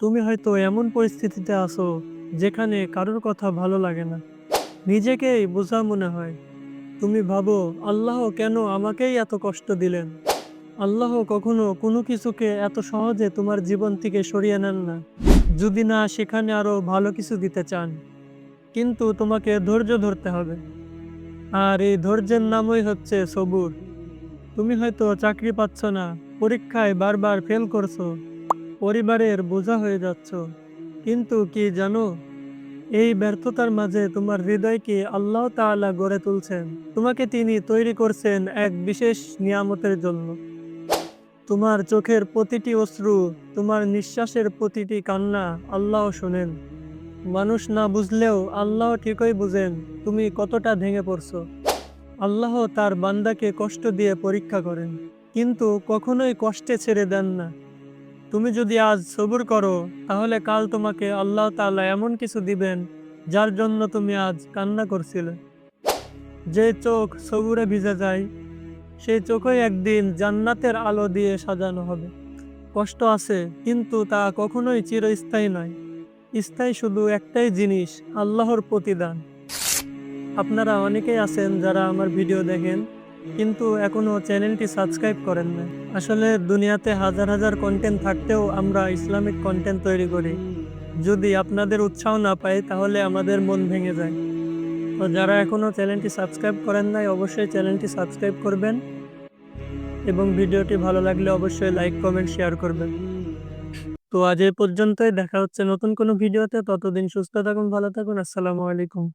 তুমি হয়তো এমন পরিস্থিতিতে আছো যেখানে কারোর কথা ভালো লাগে না, নিজেকেই বোঝা মনে হয়। তুমি ভাবো, আল্লাহ কেন আমাকেই এত কষ্ট দিলেন? আল্লাহ কখনো কোনো কিছুকে এত সহজে তোমার জীবন থেকে সরিয়ে নেন না, যদি না সেখানে আরো ভালো কিছু দিতে চান। কিন্তু তোমাকে ধৈর্য ধরতে হবে, আর এই ধৈর্যের নামই হচ্ছে সবুর। তুমি হয়তো চাকরি পাচ্ছ না, পরীক্ষায় বারবার ফেল করছো, পরিবারের বোঝা হয়ে যাচ্ছ, কিন্তু কি জানো, এই ব্যর্থতার মাঝে তোমার হৃদয়কে আল্লাহ তাআলা গড়ে তুলছেন। তোমাকে তিনি তৈরি করছেন এক বিশেষ নিয়ামতের জন্য। তোমার চোখের প্রতিটি অশ্রু, তোমার নিঃশ্বাসের প্রতিটি কান্না আল্লাহ শোনেন। মানুষ না বুঝলেও আল্লাহ ঠিকই বুঝেন তুমি কতটা ভেঙে পড়ছো। আল্লাহ তার বান্দাকে কষ্ট দিয়ে পরীক্ষা করেন, কিন্তু কখনোই কষ্টে ছেড়ে দেন না। তুমি যদি আজ সবুর করো, তাহলে কাল তোমাকে আল্লাহ তাআলা এমন কিছু দিবেন যার জন্য তুমি আজ কান্না করছিলে। যে চোখ সবুরে ভিজে যায়, সেই চোখই একদিন জান্নাতের আলো দিয়ে সাজানো হবে। কষ্ট আছে, কিন্তু তা কখনোই চিরস্থায়ী নয়। স্থায়ী শুধু একটাই জিনিস, আল্লাহর প্রতিদান। আপনারা অনেকেই আছেন যারা আমার ভিডিও দেখেন, কিন্তু এখনো চ্যানেলটি সাবস্ক্রাইব করেন না। আসলে দুনিয়াতে হাজার হাজার কন্টেন্ট থাকতেও আমরা ইসলামিক কন্টেন্ট তৈরি করি। যদি আপনাদের উৎসাহ না পাই, তাহলে আমাদের মন ভেঙে যায়। তো যারা এখনো চ্যানেলটি সাবস্ক্রাইব করেন নাই, অবশ্যই চ্যানেলটি সাবস্ক্রাইব করবেন, এবং ভিডিওটি ভালো লাগলে অবশ্যই লাইক কমেন্ট শেয়ার করবেন। তো আজ এই পর্যন্তই, দেখা হচ্ছে নতুন কোনো ভিডিওতে। ততদিন সুস্থ থাকুন, ভালো থাকুন। আসসালামু আলাইকুম।